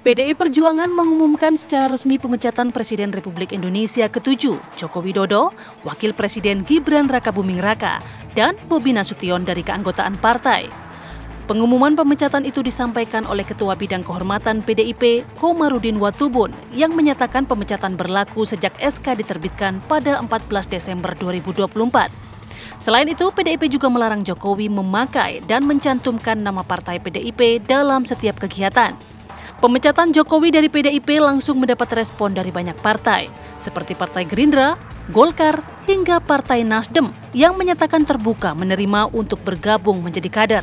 PDI Perjuangan mengumumkan secara resmi pemecatan Presiden Republik Indonesia ke-7, Joko Widodo, Wakil Presiden Gibran Rakabuming Raka, dan Bobi Nasution dari keanggotaan partai. Pengumuman pemecatan itu disampaikan oleh Ketua Bidang Kehormatan PDIP, Komarudin Watubun, yang menyatakan pemecatan berlaku sejak SK diterbitkan pada 14 Desember 2024. Selain itu, PDIP juga melarang Jokowi memakai dan mencantumkan nama partai PDIP dalam setiap kegiatan. Pemecatan Jokowi dari PDIP langsung mendapat respon dari banyak partai, seperti Partai Gerindra, Golkar, hingga Partai Nasdem yang menyatakan terbuka menerima untuk bergabung menjadi kader.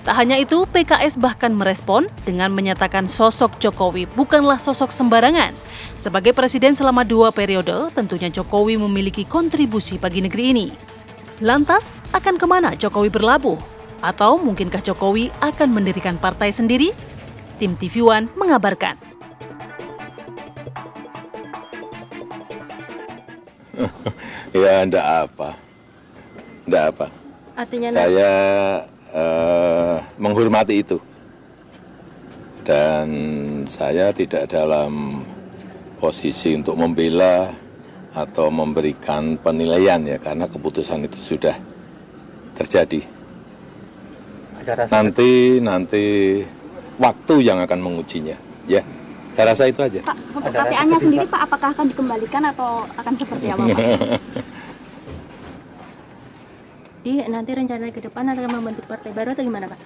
Tak hanya itu, PKS bahkan merespon dengan menyatakan sosok Jokowi bukanlah sosok sembarangan. Sebagai presiden selama 2 periode, tentunya Jokowi memiliki kontribusi bagi negeri ini. Lantas, akan kemana Jokowi berlabuh? Atau mungkinkah Jokowi akan mendirikan partai sendiri? Tim TV One mengabarkan. Ya, enggak apa. Enggak apa. Artinya saya menghormati itu. Dan saya tidak dalam posisi untuk membela atau memberikan penilaian ya, karena keputusan itu sudah terjadi. Nanti waktu yang akan mengujinya, ya. Saya rasa itu aja. Pak, untuk KTA-nya sendiri, Pak, apakah akan dikembalikan atau akan seperti apa, Pak? Jadi nanti rencana ke depan akan membentuk partai baru atau gimana, Pak?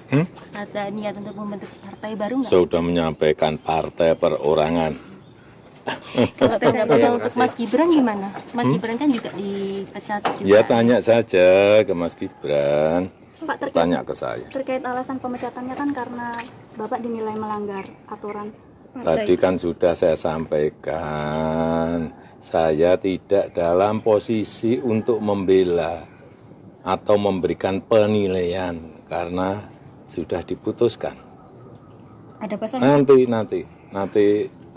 Ada niat untuk membentuk partai baru nggak? Sudah menyampaikan partai perorangan. Kalau tanggapannya untuk Mas Gibran gimana? Mas Gibran kan juga dipecat juga. Ya, tanya saja ke Mas Gibran. Pak, tanya ke saya. Terkait alasan pemecatannya kan karena Bapak dinilai melanggar aturan. Tadi kan sudah saya sampaikan, saya tidak dalam posisi untuk membela atau memberikan penilaian karena sudah diputuskan. Ada pesan? Nanti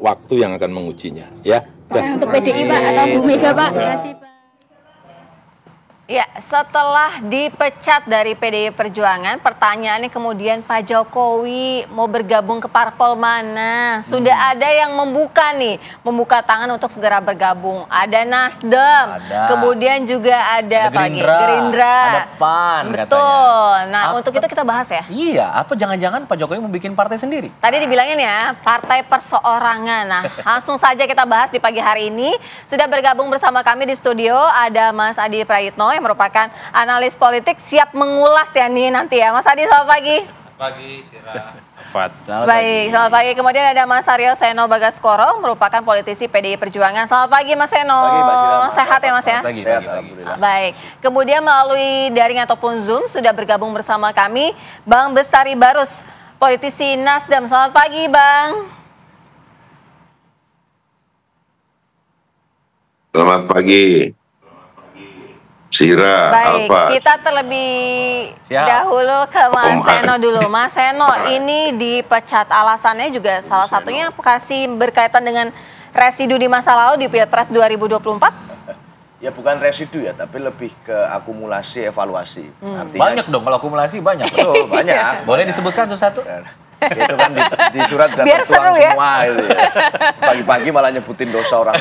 waktu yang akan mengujinya, ya. Untuk PDI, Pak, atau Bu Mega, Pak? Terima kasih, Pak. Ya, setelah dipecat dari PDI Perjuangan, pertanyaannya kemudian Pak Jokowi mau bergabung ke parpol mana? Sudah ada yang membuka tangan untuk segera bergabung. Ada Nasdem, kemudian juga ada Gerindra, ada PAN. Betul. Nah, untuk itu kita bahas ya. Iya, apa jangan-jangan Pak Jokowi mau bikin partai sendiri? Tadi dibilangin ya, partai perseorangan. Nah, langsung saja kita bahas di pagi hari ini. Sudah bergabung bersama kami di studio ada Mas Adi Prayitno, yang merupakan analis politik, siap mengulas ya nih nanti ya. Mas Adi, selamat pagi. Selamat pagi, Kira. Baik, selamat pagi. Kemudian ada Mas Aryo Seno Bagaskoro, merupakan politisi PDI Perjuangan. Selamat pagi, Mas Seno. Pagi, Mbak Sira. Sehat ya, Mas ya? Pagi. Baik. Kemudian melalui daring ataupun Zoom sudah bergabung bersama kami Bang Bestari Barus, politisi Nasdem. Selamat pagi, Bang. Selamat pagi, Sira. Baik, Alfa. kita terlebih dahulu ke Mas Seno dulu. Mas Seno, ini dipecat alasannya juga salah satunya kasih berkaitan dengan residu di masa lalu di Pilpres 2024? Ya bukan residu ya, tapi lebih ke akumulasi evaluasi. Artinya, Banyak dong, kalau akumulasi banyak. betul, banyak. Boleh disebutkan satu-satu? Itu kan di surat sudah Biar tertuang seru ya. semua gitu ya. Pagi-pagi malah nyebutin dosa orang.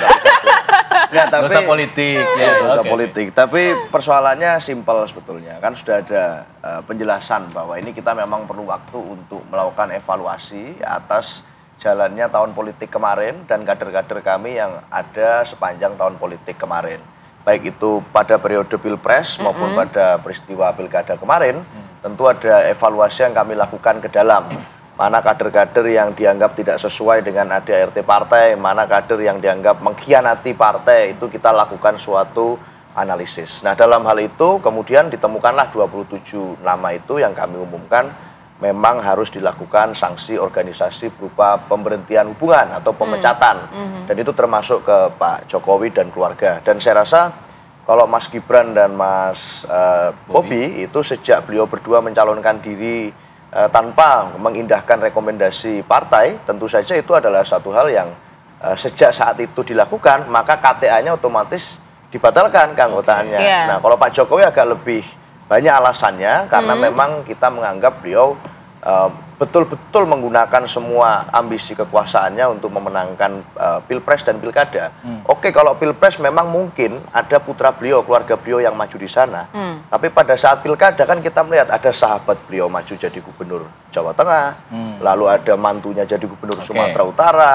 Nggak, tapi Dosa politik. Ya, dosa oke. politik. Tapi persoalannya simpel sebetulnya. Kan sudah ada penjelasan bahwa ini kita memang perlu waktu untuk melakukan evaluasi atas jalannya tahun politik kemarin dan kader-kader kami yang ada sepanjang tahun politik kemarin. Baik itu pada periode Pilpres maupun pada peristiwa Pilkada kemarin, tentu ada evaluasi yang kami lakukan ke dalam. Mana kader-kader yang dianggap tidak sesuai dengan ADART partai, mana kader yang dianggap mengkhianati partai, itu kita lakukan suatu analisis. Nah, dalam hal itu kemudian ditemukanlah 27 nama itu yang kami umumkan memang harus dilakukan sanksi organisasi berupa pemberhentian hubungan atau pemecatan. Dan itu termasuk ke Pak Jokowi dan keluarga. Dan saya rasa kalau Mas Gibran dan Mas Bobi itu sejak beliau berdua mencalonkan diri tanpa mengindahkan rekomendasi partai, tentu saja itu adalah satu hal yang sejak saat itu dilakukan, maka KTA-nya otomatis dibatalkan keanggotaannya. Nah, kalau Pak Jokowi agak lebih banyak alasannya, karena memang kita menganggap beliau betul-betul menggunakan semua ambisi kekuasaannya untuk memenangkan pilpres dan pilkada. Oke, kalau pilpres memang mungkin ada putra beliau, keluarga beliau yang maju di sana. Tapi pada saat pilkada kan kita melihat ada sahabat beliau maju jadi gubernur Jawa Tengah, lalu ada mantunya jadi gubernur Sumatera Utara,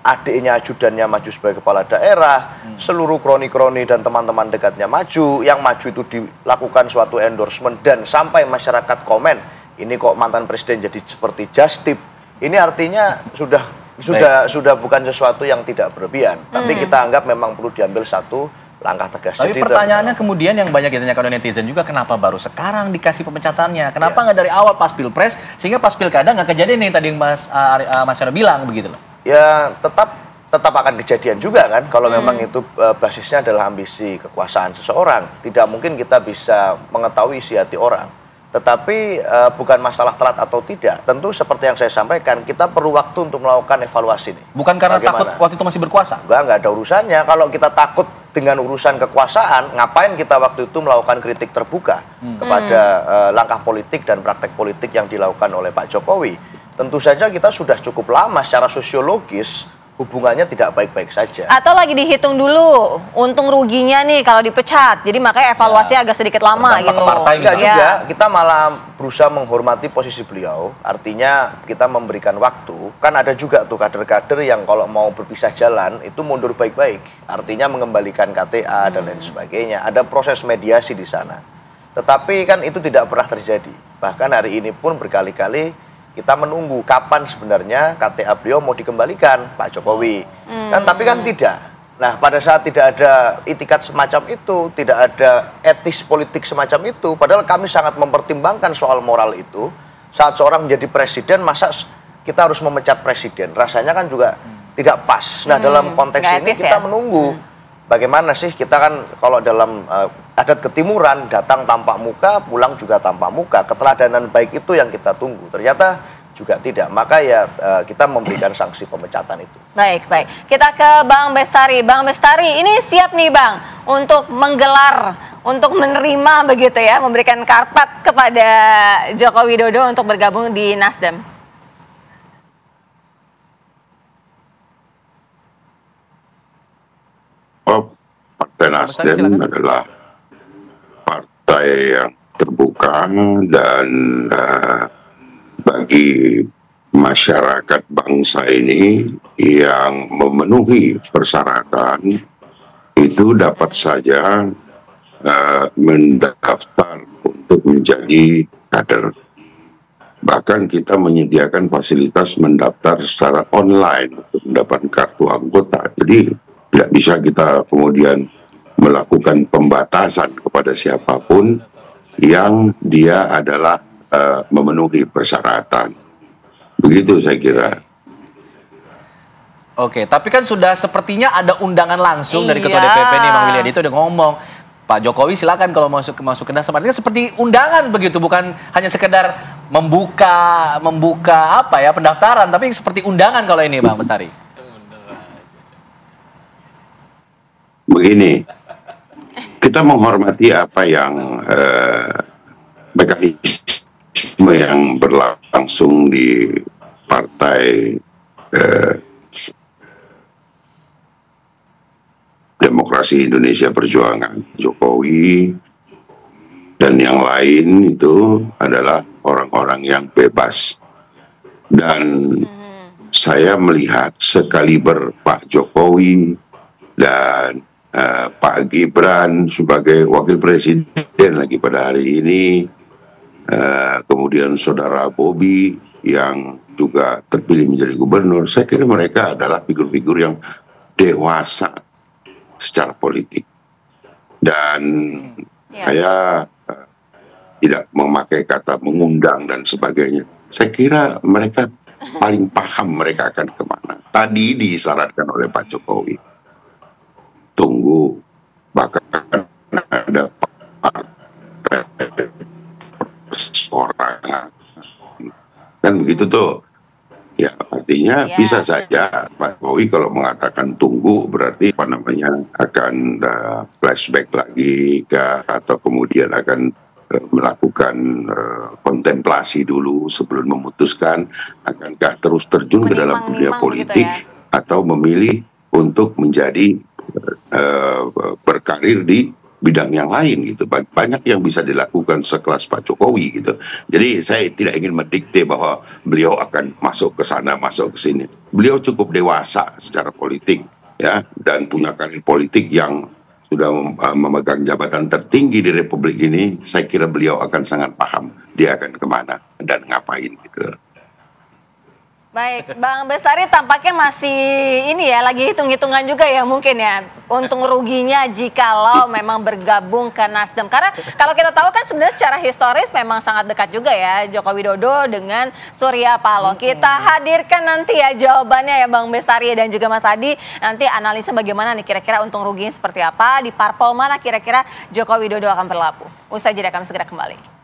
adiknya ajudannya maju sebagai kepala daerah, seluruh kroni-kroni dan teman-teman dekatnya maju, yang maju itu dilakukan suatu endorsement dan sampai masyarakat komen, ini kok mantan presiden jadi seperti just tip. Ini artinya sudah bukan sesuatu yang tidak berlebihan. Tapi kita anggap memang perlu diambil satu langkah tegas. Tapi pertanyaannya kemudian yang banyak ditanyakan oleh netizen juga, kenapa baru sekarang dikasih pemecatannya? Kenapa nggak dari awal pas pilpres, sehingga pas pilkada nggak kejadian nih tadi yang Mas Yono bilang begitu loh? Ya tetap akan kejadian juga kan, kalau memang itu basisnya adalah ambisi kekuasaan seseorang. Tidak mungkin kita bisa mengetahui isi hati orang. Tetapi bukan masalah telat atau tidak. Tentu seperti yang saya sampaikan, kita perlu waktu untuk melakukan evaluasi nih. Bukan karena takut waktu itu masih berkuasa? Nggak ada urusannya. Kalau kita takut dengan urusan kekuasaan, ngapain kita waktu itu melakukan kritik terbuka kepada langkah politik dan praktek politik yang dilakukan oleh Pak Jokowi? Tentu saja kita sudah cukup lama secara sosiologis hubungannya tidak baik-baik saja. Atau lagi dihitung dulu untung ruginya nih kalau dipecat, jadi makanya evaluasi agak sedikit lama gitu. Enggak juga, kita malah berusaha menghormati posisi beliau, artinya kita memberikan waktu. Kan ada juga tuh kader-kader yang kalau mau berpisah jalan itu mundur baik-baik, artinya mengembalikan KTA dan lain sebagainya. Ada proses mediasi di sana. Tetapi kan itu tidak pernah terjadi. Bahkan hari ini pun berkali-kali kita menunggu kapan sebenarnya KTA beliau mau dikembalikan Pak Jokowi. Kan tapi kan tidak. Nah, pada saat tidak ada itikat semacam itu, tidak ada etis politik semacam itu, padahal kami sangat mempertimbangkan soal moral itu. Saat seorang menjadi presiden, masa kita harus memecat presiden? Rasanya kan juga tidak pas. Nah, dalam konteks ini kita menunggu. Bagaimana sih kita kan kalau dalam adat ketimuran, datang tanpa muka, pulang juga tanpa muka. Keteladanan baik itu yang kita tunggu. Ternyata juga tidak. Maka ya kita memberikan sanksi pemecatan itu. Baik. Kita ke Bang Bestari. Bang Bestari, ini siap nih Bang untuk menggelar, untuk menerima begitu ya, memberikan karpet kepada Joko Widodo untuk bergabung di Nasdem. Partai Nasdem adalah partai yang terbuka dan bagi masyarakat bangsa ini yang memenuhi persyaratan itu dapat saja mendaftar untuk menjadi kader. Bahkan kita menyediakan fasilitas mendaftar secara online untuk mendapatkan kartu anggota. Jadi tidak bisa kita kemudian melakukan pembatasan kepada siapapun yang dia adalah memenuhi persyaratan. Begitu saya kira. Oke, tapi kan sudah sepertinya ada undangan langsung dari Ketua DPP nih, Bang Williadi itu udah ngomong, Pak Jokowi silakan kalau masuk ke Nasdem. Artinya seperti undangan begitu, bukan hanya sekedar membuka apa ya pendaftaran, tapi seperti undangan kalau ini, Bang Bestari. Begini, kita menghormati apa yang mekanisme yang berlangsung di Partai Demokrasi Indonesia Perjuangan. Jokowi dan yang lain itu adalah orang-orang yang bebas. Dan saya melihat sekaliber Pak Jokowi dan Pak Gibran sebagai wakil presiden lagi pada hari ini, kemudian saudara Bobi yang juga terpilih menjadi gubernur, saya kira mereka adalah figur-figur yang dewasa secara politik. Dan saya tidak memakai kata mengundang dan sebagainya. Saya kira mereka paling paham mereka akan kemana. Tadi disyaratkan oleh Pak Jokowi. Tunggu, bahkan ada partai perseorangan. Kan begitu tuh. Ya, artinya bisa saja Pak Jokowi kalau mengatakan tunggu berarti akan flashback lagi atau kemudian akan melakukan kontemplasi dulu sebelum memutuskan akankah terus terjun ke dalam dunia politik atau memilih untuk menjadi berkarir di bidang yang lain gitu. Banyak yang bisa dilakukan sekelas Pak Jokowi gitu. Jadi saya tidak ingin mendikte bahwa beliau akan masuk ke sana, masuk ke sini. Beliau cukup dewasa secara politik ya, dan punya karir politik yang sudah memegang jabatan tertinggi di Republik ini. Saya kira beliau akan sangat paham dia akan kemana dan ngapain gitu. Baik, Bang Bestari tampaknya masih ini ya, lagi hitung-hitungan juga ya mungkin ya, untung ruginya jikalau memang bergabung ke Nasdem. Karena kalau kita tahu kan sebenarnya secara historis memang sangat dekat juga ya Joko Widodo dengan Surya Paloh. Kita hadirkan nanti ya jawabannya ya Bang Bestari dan juga Mas Adi. Nanti analisa bagaimana nih kira-kira untung ruginya seperti apa, di parpol mana kira-kira Joko Widodo akan berlabuh. Usai jeda kami segera kembali.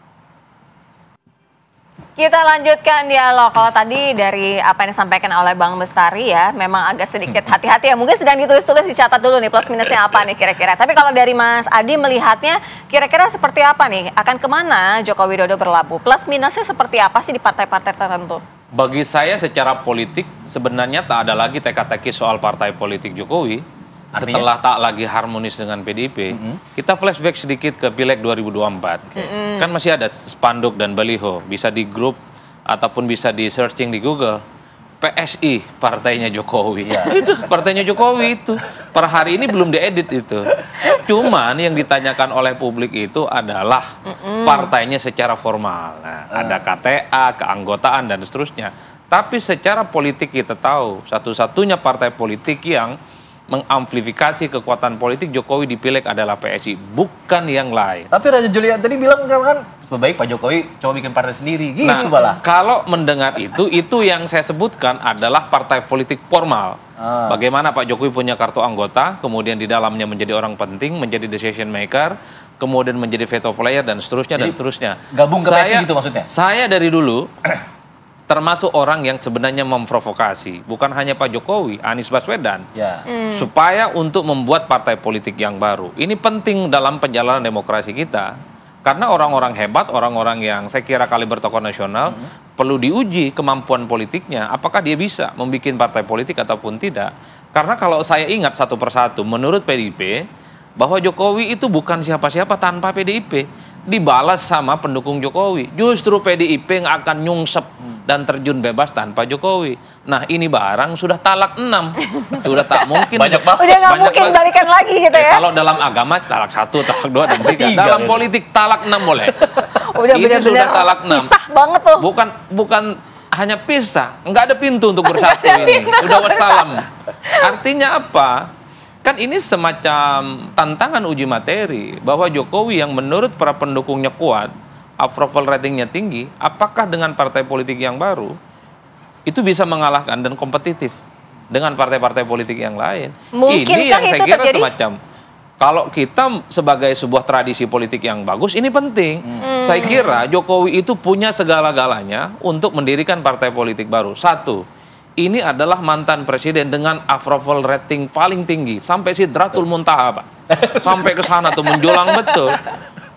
Kita lanjutkan dialog. Kalau tadi dari apa yang disampaikan oleh Bang Bestari ya, memang agak sedikit hati-hati ya. Mungkin sedang ditulis-tulis, dicatat dulu nih plus minusnya apa nih kira-kira. Tapi kalau dari Mas Adi melihatnya kira-kira seperti apa nih? Akan kemana Joko Widodo berlabuh? Plus minusnya seperti apa sih di partai-partai tertentu? Bagi saya secara politik sebenarnya tak ada lagi teka-teki soal partai politik Jokowi. Setelah tak lagi harmonis dengan PDIP, kita flashback sedikit ke Pileg 2024. Kan masih ada spanduk dan baliho, bisa di grup ataupun bisa di searching di Google. PSI, partainya Jokowi. Itu partainya Jokowi itu. Per hari ini belum diedit itu. Cuman yang ditanyakan oleh publik itu adalah partainya secara formal. Nah, ada KTA, keanggotaan dan seterusnya. Tapi secara politik kita tahu satu-satunya partai politik yang mengamplifikasi kekuatan politik Jokowi di Pileg adalah PSI, bukan yang lain. Tapi Raja Julian tadi bilang kan lebih baik Pak Jokowi coba bikin partai sendiri, gitu malah. Kalau mendengar itu yang saya sebutkan adalah partai politik formal. Bagaimana Pak Jokowi punya kartu anggota, kemudian di dalamnya menjadi orang penting, menjadi decision maker, kemudian menjadi veto player dan seterusnya. Jadi, dan seterusnya. Gabung ke PSI gitu maksudnya? Saya dari dulu termasuk orang yang sebenarnya memprovokasi, bukan hanya Pak Jokowi, Anies Baswedan, supaya untuk membuat partai politik yang baru. Ini penting dalam perjalanan demokrasi kita, karena orang-orang hebat, orang-orang yang saya kira kaliber tokoh nasional, perlu diuji kemampuan politiknya, apakah dia bisa membuat partai politik ataupun tidak. Karena kalau saya ingat satu persatu, menurut PDIP, bahwa Jokowi itu bukan siapa-siapa tanpa PDIP. Dibalas sama pendukung Jokowi. Justru PDIP yang akan nyungsep dan terjun bebas tanpa Jokowi. Nah ini barang sudah talak 6. Sudah tak mungkin. Banyak banget. Udah nggak mungkin balikan lagi gitu ya. Kalau dalam agama talak 1, talak 2, dan 3. Dalam politik talak 6 boleh. Udah ini sudah talak 6. Pisah banget tuh. Bukan hanya pisah. Nggak ada pintu untuk bersatu ini. Udah wassalam. Artinya apa? Kan ini semacam tantangan uji materi bahwa Jokowi yang menurut para pendukungnya kuat, approval ratingnya tinggi, apakah dengan partai politik yang baru itu bisa mengalahkan dan kompetitif dengan partai-partai politik yang lain? Mungkinkah ini yang saya kira terjadi? Semacam kalau kita sebagai sebuah tradisi politik yang bagus, ini penting. Saya kira Jokowi itu punya segala-galanya untuk mendirikan partai politik baru. Satu, ini adalah mantan presiden dengan approval rating paling tinggi. Sampai Sidratul Muntaha, Pak. Sampai ke sana tuh menjulang betul.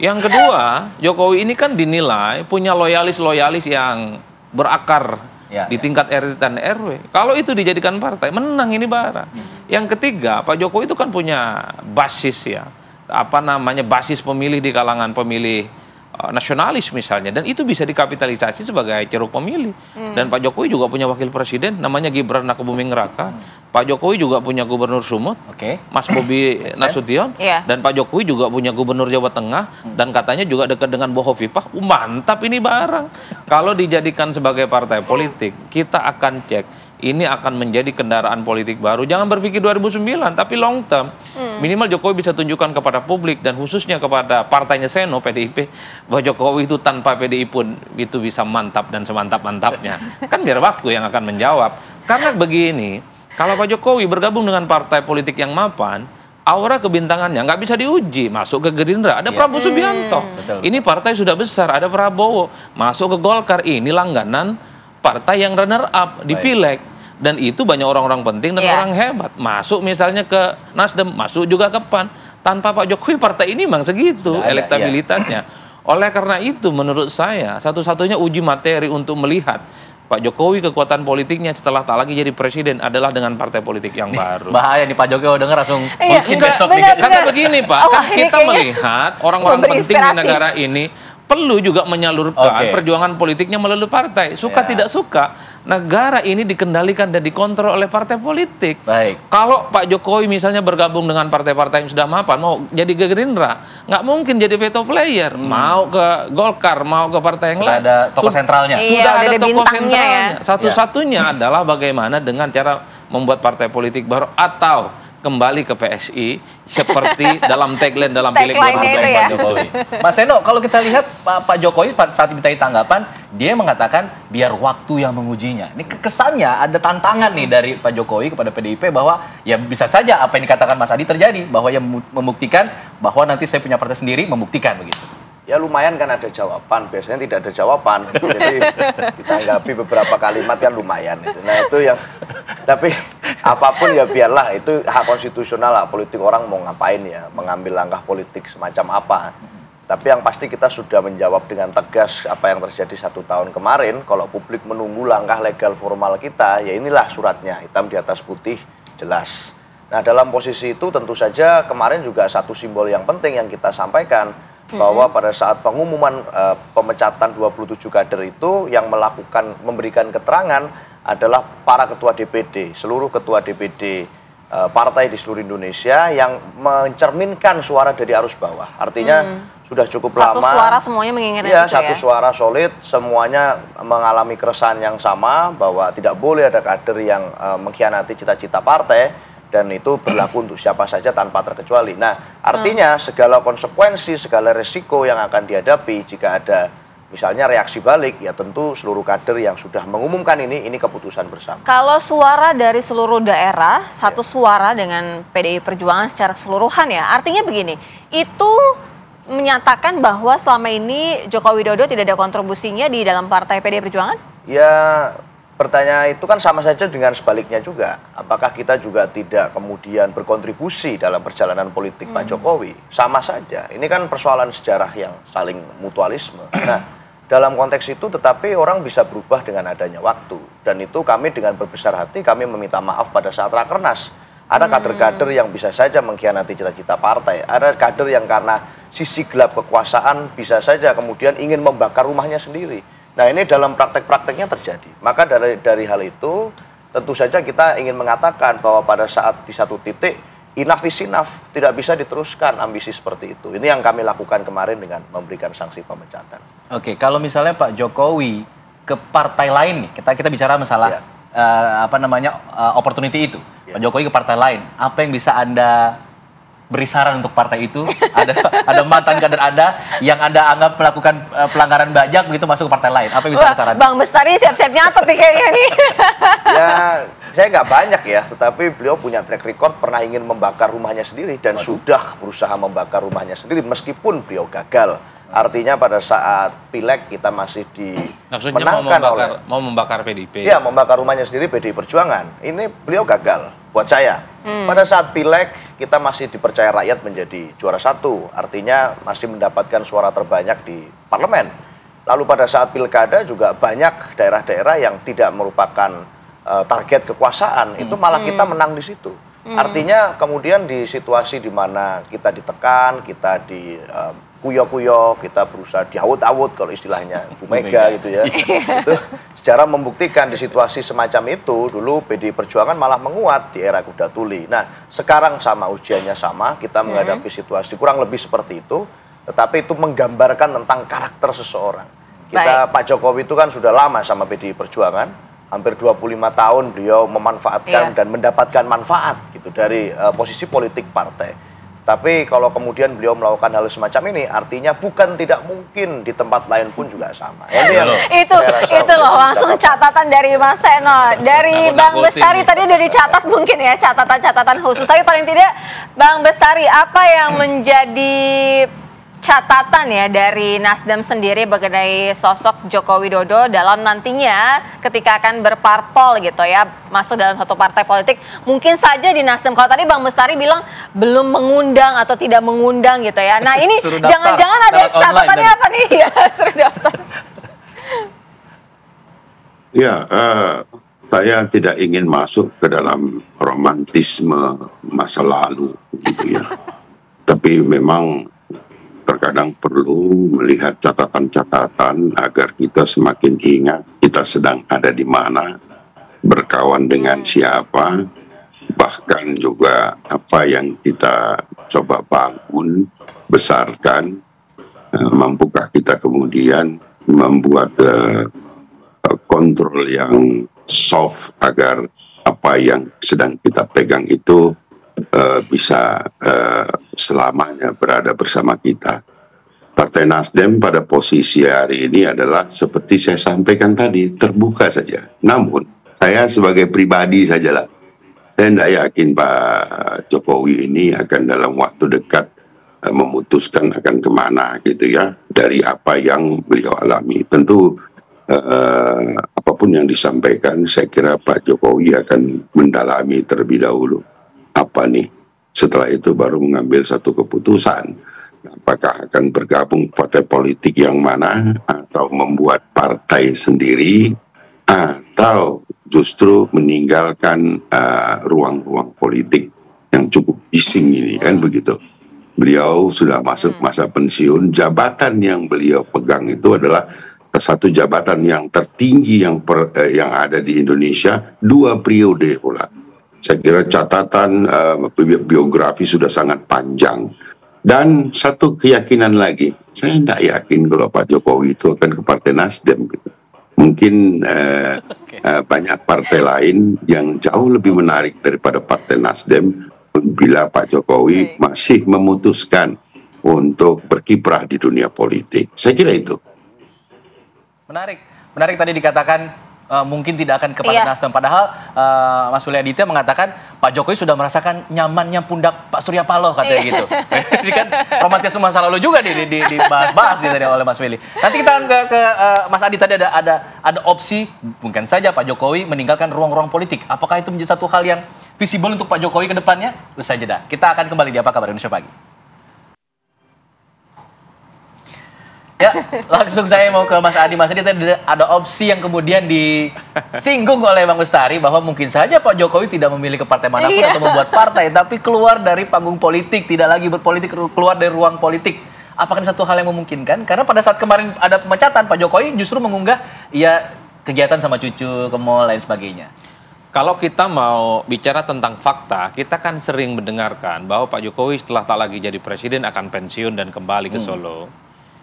Yang kedua, Jokowi ini kan dinilai punya loyalis-loyalis yang berakar di tingkat RT dan RW. Kalau itu dijadikan partai, menang ini barang. Yang ketiga, Pak Jokowi itu kan punya basis ya. Basis pemilih di kalangan pemilih nasionalis misalnya, dan itu bisa dikapitalisasi sebagai ceruk pemilih. Dan Pak Jokowi juga punya wakil presiden namanya Gibran Rakabuming Raka. Pak Jokowi juga punya gubernur Sumut, Mas Bobi Nasution, dan Pak Jokowi juga punya gubernur Jawa Tengah, dan katanya juga dekat dengan Bu Hovifah. Mantap ini barang. Kalau dijadikan sebagai partai politik, kita akan cek. Ini akan menjadi kendaraan politik baru. Jangan berpikir 2009, tapi long term. Minimal Jokowi bisa tunjukkan kepada publik dan khususnya kepada partainya Seno, PDIP, bahwa Jokowi itu tanpa PDI pun itu bisa mantap dan semantap-mantapnya. Kan biar waktu yang akan menjawab. Karena begini, kalau Pak Jokowi bergabung dengan partai politik yang mapan, aura kebintangannya nggak bisa diuji. Masuk ke Gerindra, ada Prabowo Subianto. Ini partai sudah besar, ada Prabowo. Masuk ke Golkar, ini langganan partai yang runner up di Pileg. Dan itu banyak orang-orang penting dan orang hebat. Masuk misalnya ke Nasdem, masuk juga ke PAN. Tanpa Pak Jokowi partai ini memang segitu elektabilitasnya. Oleh karena itu menurut saya satu-satunya uji materi untuk melihat Pak Jokowi kekuatan politiknya setelah tak lagi jadi presiden adalah dengan partai politik yang baru. Bahaya nih Pak Jokowi denger langsung Iya, mungkin Enggak, besok benar, nih. karena begini Pak, Oh, kan ini kita kayaknya melihat orang-orang memberi penting di inspirasi. negara ini perlu juga menyalurkan Oke. perjuangan politiknya melalui partai. Suka Ya. tidak suka, negara ini dikendalikan dan dikontrol oleh partai politik. Baik. Kalau Pak Jokowi misalnya bergabung dengan partai-partai yang sudah mapan, mau jadi ke Gerindra, nggak mungkin jadi veto player. Mau ke Golkar, mau ke partai yang Sudah lain. ada tokoh sentralnya. Iya, Sudah udah ada ada tokoh bintangnya sentralnya. ya. Satu-satunya adalah bagaimana dengan cara membuat partai politik baru atau kembali ke PSI seperti dalam tagline dalam Pileg Tagline-nya itu 2024 ya. Pak Jokowi. Mas Seno, kalau kita lihat Pak Jokowi saat dimintai tanggapan, dia mengatakan biar waktu yang mengujinya. Ini kesannya ada tantangan nih dari Pak Jokowi kepada PDIP bahwa ya bisa saja apa yang dikatakan Mas Adi terjadi, bahwa yang membuktikan bahwa nanti saya punya partai sendiri, membuktikan begitu. Ya lumayan kan ada jawaban, biasanya tidak ada jawaban. Jadi ditanggapi beberapa kalimat kan lumayan itu. Nah itu yang, tapi apapun ya biarlah, itu hak konstitusional, hak politik orang mau ngapain ya, mengambil langkah politik semacam apa. Tapi yang pasti kita sudah menjawab dengan tegas apa yang terjadi 1 tahun kemarin. Kalau publik menunggu langkah legal formal kita, ya inilah suratnya, hitam di atas putih, jelas. Nah dalam posisi itu tentu saja kemarin juga satu simbol yang penting yang kita sampaikan, bahwa pada saat pengumuman pemecatan 27 kader itu yang memberikan keterangan adalah para ketua DPD, seluruh ketua DPD partai di seluruh Indonesia yang mencerminkan suara dari arus bawah. Artinya sudah cukup Satu lama. suara semuanya menginginkan Ya, itu satu ya. suara solid, semuanya mengalami keresahan yang sama bahwa tidak boleh ada kader yang mengkhianati cita-cita partai. Dan itu berlaku untuk siapa saja tanpa terkecuali. Nah, artinya segala konsekuensi, segala resiko yang akan dihadapi jika ada misalnya reaksi balik, ya tentu seluruh kader yang sudah mengumumkan ini keputusan bersama. Kalau suara dari seluruh daerah, satu suara dengan PDI Perjuangan secara keseluruhan ya, artinya begini, itu menyatakan bahwa selama ini Joko Widodo tidak ada kontribusinya di dalam partai PDI Perjuangan? Ya, pertanyaan itu kan sama saja dengan sebaliknya juga. Apakah kita juga tidak kemudian berkontribusi dalam perjalanan politik Pak Jokowi? Sama saja. Ini kan persoalan sejarah yang saling mutualisme. Nah, dalam konteks itu tetapi orang bisa berubah dengan adanya waktu. Dan itu kami dengan berbesar hati kami meminta maaf pada saat Rakernas. Ada kader-kader yang bisa saja mengkhianati cita-cita partai. Ada kader yang karena sisi gelap kekuasaan bisa saja kemudian ingin membakar rumahnya sendiri. Nah ini dalam praktek-prakteknya terjadi. Maka dari hal itu tentu saja kita ingin mengatakan bahwa pada saat di satu titik enough is enough, tidak bisa diteruskan ambisi seperti itu. Ini yang kami lakukan kemarin dengan memberikan sanksi pemecatan. Oke, kalau misalnya Pak Jokowi ke partai lain nih, kita bicara masalah opportunity itu. Pak Jokowi ke partai lain, apa yang bisa Anda beri saran untuk partai itu? Ada mantan kader Anda yang Anda anggap melakukan pelanggaran banyak begitu masuk ke partai lain. Apa yang bisa Anda sarankan? Bang Bestari siap-siap nyatet nih kayaknya nih. Ya, saya nggak banyak ya, tetapi beliau punya track record pernah ingin membakar rumahnya sendiri dan sudah berusaha membakar rumahnya sendiri meskipun beliau gagal. Artinya pada saat pileg kita masih Maksudnya dimenangkan mau membakar PDIP. Ya, membakar rumahnya sendiri PDI Perjuangan. Ini beliau gagal buat saya. Pada saat pileg kita masih dipercaya rakyat menjadi juara 1. Artinya masih mendapatkan suara terbanyak di parlemen. Lalu pada saat pilkada juga banyak daerah-daerah yang tidak merupakan target kekuasaan. Itu malah kita menang di situ. Artinya kemudian di situasi di mana kita ditekan, kita di kuyo-kuyo, kita berusaha diawut-awut kalau istilahnya Bu Mega gitu ya. Itu secara membuktikan di situasi semacam itu dulu PDI Perjuangan malah menguat di era kuda tuli. Nah, sekarang sama ujiannya sama, kita menghadapi situasi kurang lebih seperti itu, tetapi itu menggambarkan tentang karakter seseorang. Pak Jokowi itu kan sudah lama sama PDI Perjuangan, hampir 25 tahun beliau memanfaatkan dan mendapatkan manfaat gitu dari posisi politik partai. Tapi kalau kemudian beliau melakukan hal semacam ini, artinya bukan tidak mungkin di tempat lain pun juga sama. Itu loh langsung catatan dari Mas Seno, dari Bang Bestari tadi udah dicatat mungkin ya catatan-catatan khusus. Tapi paling tidak Bang Bestari, apa yang menjadi catatan ya dari Nasdem sendiri mengenai sosok Joko Widodo dalam nantinya ketika akan berparpol gitu ya, masuk dalam satu partai politik. Mungkin saja di Nasdem, kalau tadi Bang Bestari bilang belum mengundang atau tidak mengundang gitu ya. Nah ini jangan-jangan ada catatannya apa nih ya, suruh daftar. Ya, saya tidak ingin masuk ke dalam romantisme masa lalu gitu ya. Tapi memang terkadang perlu melihat catatan-catatan agar kita semakin ingat kita sedang ada di mana, berkawan dengan siapa, bahkan juga apa yang kita coba bangun, besarkan, mampukah kita kemudian membuat kontrol yang soft agar apa yang sedang kita pegang itu bisa selamanya berada bersama kita. Partai Nasdem pada posisi hari ini adalah seperti saya sampaikan tadi, terbuka saja. Namun saya sebagai pribadi sajalah, saya tidak yakin Pak Jokowi ini akan dalam waktu dekat memutuskan akan kemana gitu ya, dari apa yang beliau alami. Tentu apapun yang disampaikan, saya kira Pak Jokowi akan mendalami terlebih dahulu. Apa nih? Setelah itu baru mengambil satu keputusan. Apakah akan bergabung partai politik yang mana, atau membuat partai sendiri, atau justru meninggalkan ruang-ruang politik yang cukup bising ini, kan begitu. Beliau sudah masuk masa pensiun, jabatan yang beliau pegang itu adalah satu jabatan yang tertinggi yang ada di Indonesia, 2 periode pula. Saya kira catatan biografi sudah sangat panjang. Dan satu keyakinan lagi, saya tidak yakin kalau Pak Jokowi itu akan ke Partai Nasdem. Gitu. Mungkin banyak partai lain yang jauh lebih menarik daripada Partai Nasdem bila Pak Jokowi masih memutuskan untuk berkiprah di dunia politik. Saya kira itu. Menarik tadi dikatakan mungkin tidak akan ke Partai Nasdem. Padahal Mas Willy Aditya mengatakan Pak Jokowi sudah merasakan nyamannya pundak Pak Surya Paloh katanya gitu. Ini kan romantisme masa lalu juga dibahas-bahas gitu oleh Mas Willy. Nanti kita ke Mas Adi, tadi ada opsi mungkin saja Pak Jokowi meninggalkan ruang-ruang politik. Apakah itu menjadi satu hal yang visible untuk Pak Jokowi ke depannya? Usai jeda. Kita akan kembali di Apa Kabar Indonesia Pagi. Ya, langsung saya mau ke Mas Adi. Mas Adi, tadi ada opsi yang kemudian disinggung oleh Bang Bestari bahwa mungkin saja Pak Jokowi tidak memilih ke partai manapun atau membuat partai, tapi keluar dari panggung politik, tidak lagi berpolitik, keluar dari ruang politik. Apakah ini satu hal yang memungkinkan? Karena pada saat kemarin ada pemecatan, Pak Jokowi justru mengunggah ya kegiatan sama cucu, ke mall, lain sebagainya. Kalau kita mau bicara tentang fakta, kita kan sering mendengarkan bahwa Pak Jokowi setelah tak lagi jadi presiden akan pensiun dan kembali ke Solo.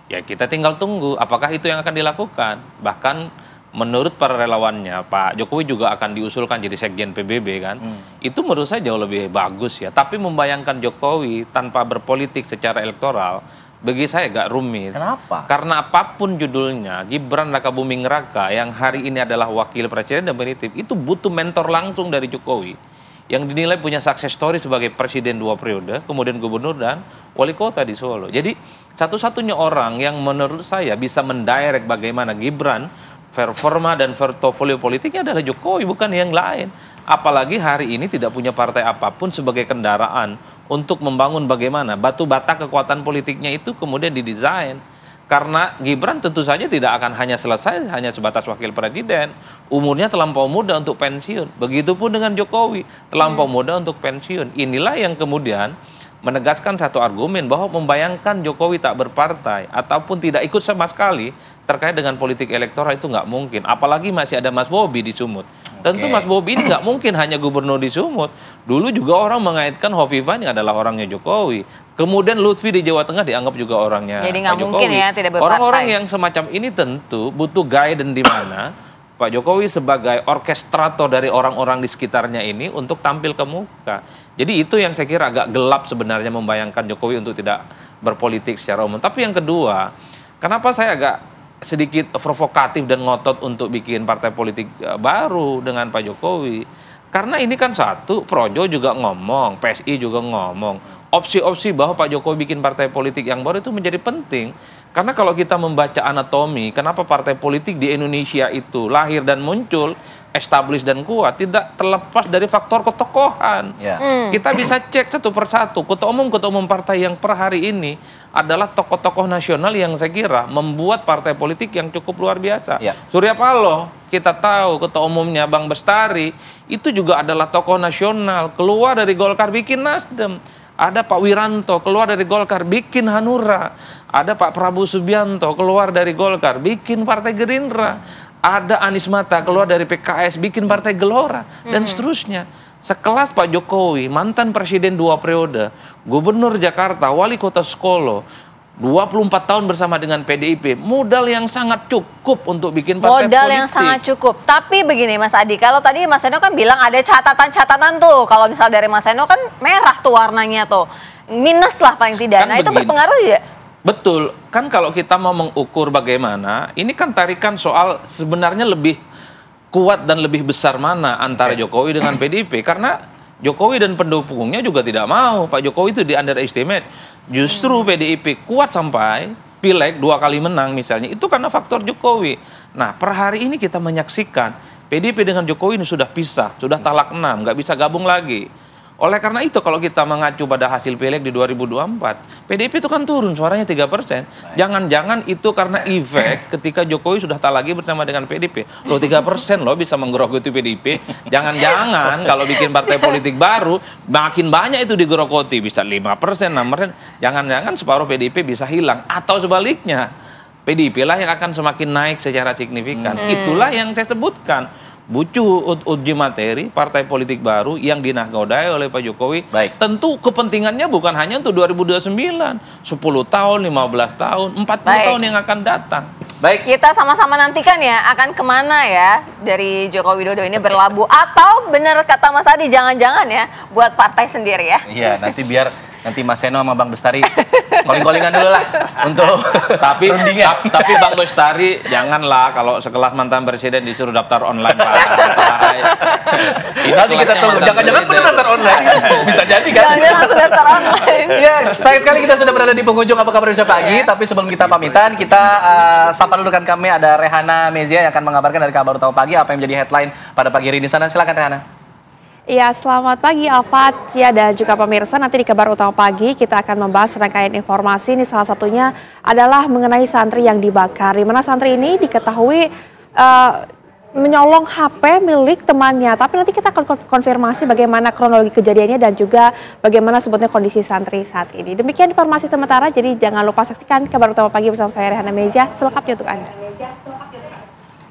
Ya kita tinggal tunggu apakah itu yang akan dilakukan. Bahkan menurut para relawannya Pak Jokowi juga akan diusulkan jadi sekjen PBB kan. Itu menurut saya jauh lebih bagus ya. Tapi membayangkan Jokowi tanpa berpolitik secara elektoral bagi saya agak rumit. Kenapa? Karena apapun judulnya, Gibran Rakabuming Raka yang hari ini adalah wakil presiden definitif itu butuh mentor langsung dari Jokowi yang dinilai punya success story sebagai presiden 2 periode, kemudian gubernur dan wali kota di Solo. Jadi satu-satunya orang yang menurut saya bisa mendirect bagaimana Gibran performa dan portofolio politiknya adalah Jokowi, bukan yang lain. Apalagi hari ini tidak punya partai apapun sebagai kendaraan untuk membangun bagaimana batu bata kekuatan politiknya itu kemudian didesain. Karena Gibran tentu saja tidak akan hanya selesai hanya sebatas wakil presiden. Umurnya terlampau muda untuk pensiun. Begitupun dengan Jokowi, terlampau muda untuk pensiun. Inilah yang kemudian menegaskan satu argumen bahwa membayangkan Jokowi tak berpartai ataupun tidak ikut sama sekali terkait dengan politik elektoral itu nggak mungkin. Apalagi masih ada Mas Bobi di Sumut. Tentu Mas Bobi ini nggak mungkin hanya gubernur di Sumut. Dulu juga orang mengaitkan Hovifah ini adalah orangnya Jokowi. Kemudian Lutfi di Jawa Tengah dianggap juga orangnya Jadi Pak Jokowi. Jadi nggak mungkin ya tidak berpartai. Orang-orang yang semacam ini tentu butuh guidance di mana Pak Jokowi sebagai orkestrator dari orang-orang di sekitarnya ini untuk tampil ke muka. Jadi itu yang saya kira agak gelap sebenarnya membayangkan Jokowi untuk tidak berpolitik secara umum. Tapi yang kedua, kenapa saya agak sedikit provokatif dan ngotot untuk bikin partai politik baru dengan Pak Jokowi? Karena ini kan satu, Projo juga ngomong, PSI juga ngomong, opsi-opsi bahwa Pak Jokowi bikin partai politik yang baru itu menjadi penting. Karena kalau kita membaca anatomi, kenapa partai politik di Indonesia itu lahir dan muncul, established dan kuat, tidak terlepas dari faktor ketokohan. Kita bisa cek satu persatu, ketua umum partai yang per hari ini adalah tokoh-tokoh nasional yang saya kira membuat partai politik yang cukup luar biasa. Surya Paloh, kita tahu ketua umumnya Bang Bestari, itu juga adalah tokoh nasional, keluar dari Golkar bikin Nasdem. Ada Pak Wiranto keluar dari Golkar bikin Hanura. Ada Pak Prabowo Subianto keluar dari Golkar bikin Partai Gerindra. Ada Anies Mata keluar dari PKS bikin Partai Gelora dan seterusnya. Sekelas Pak Jokowi, mantan presiden 2 periode, gubernur Jakarta, wali kota Solo, 24 tahun bersama dengan PDIP, modal yang sangat cukup untuk bikin partai politik. Modal yang sangat cukup. Tapi begini Mas Adi, kalau tadi Mas Eno kan bilang ada catatan-catatan tuh. Kalau misal dari Mas Eno kan merah tuh warnanya tuh. Minus lah paling tidak. Kan nah begini, itu berpengaruh tidak? Betul. Kan kalau kita mau mengukur bagaimana, ini kan tarikan soal sebenarnya lebih kuat dan lebih besar mana antara Jokowi dengan PDIP. Karena Jokowi dan pendukungnya juga tidak mau Pak Jokowi itu di underestimate. Justru PDIP kuat sampai pileg 2 kali menang misalnya, itu karena faktor Jokowi. Nah, per hari ini kita menyaksikan PDIP dengan Jokowi ini sudah pisah, sudah talak 6, nggak bisa gabung lagi. Oleh karena itu kalau kita mengacu pada hasil pileg di 2024, PDIP itu kan turun suaranya 3%. Jangan-jangan itu karena efek ketika Jokowi sudah tak lagi bersama dengan PDIP. Loh 3% loh bisa menggerogoti PDIP. Jangan-jangan kalau bikin partai politik baru, makin banyak itu digerogoti. Bisa 5%, 6%. Jangan-jangan separuh PDIP bisa hilang. Atau sebaliknya, PDIP lah yang akan semakin naik secara signifikan. Itulah yang saya sebutkan. Butuh uji materi partai politik baru yang dinakodai oleh Pak Jokowi. Tentu kepentingannya bukan hanya untuk 2029, 10 tahun, 15 tahun, 40 tahun yang akan datang. Baik, kita sama-sama nantikan ya akan kemana ya dari Joko Widodo ini berlabuh. Atau benar kata Mas Adi, jangan-jangan ya buat partai sendiri ya. Iya, nanti Mas Seno sama Bang Bestari calling-callingan dulu lah untuk tapi Bang Bestari janganlah kalau sekelas mantan presiden disuruh daftar online Pak. Nanti kita tunggu, jangan-jangan benar daftar online. Bisa jadi kan? Jangan langsung daftar online. Ya, sayang sekali kita sudah berada di penghujung Apa Kabar Indonesia Pagi, tapi sebelum kita pamitan, kita sapa dulu kan kami ada Rehana Mezia yang akan mengabarkan dari Kabar Utama Pagi apa yang menjadi headline pada pagi hari ini. Sana silakan Rehana. Ya, selamat pagi Alfat, Cia dan juga pemirsa. Nanti di Kabar Utama Pagi kita akan membahas rangkaian informasi. Ini salah satunya adalah mengenai santri yang dibakar. Di mana santri ini diketahui menyolong HP milik temannya. Tapi nanti kita akan konfirmasi bagaimana kronologi kejadiannya dan juga bagaimana sebetulnya kondisi santri saat ini. Demikian informasi sementara, jadi jangan lupa saksikan Kabar Utama Pagi bersama saya Rehana Mezia. Selengkapnya untuk Anda.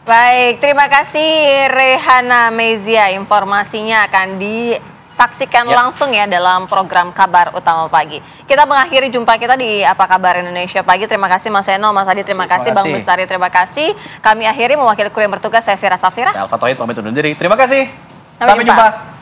Baik, terima kasih Rehana Mezia. Informasinya akan disaksikan langsung ya dalam program Kabar Utama Pagi. Kita mengakhiri jumpa kita di Apa Kabar Indonesia Pagi. Terima kasih Mas Seno, Mas Adi, terima kasih Bang Bestari, terima kasih. Kami akhiri mewakili kru yang bertugas, saya Sira Safira. Saya Alfa Tohid, pamit undur diri. Terima kasih. Sampai jumpa.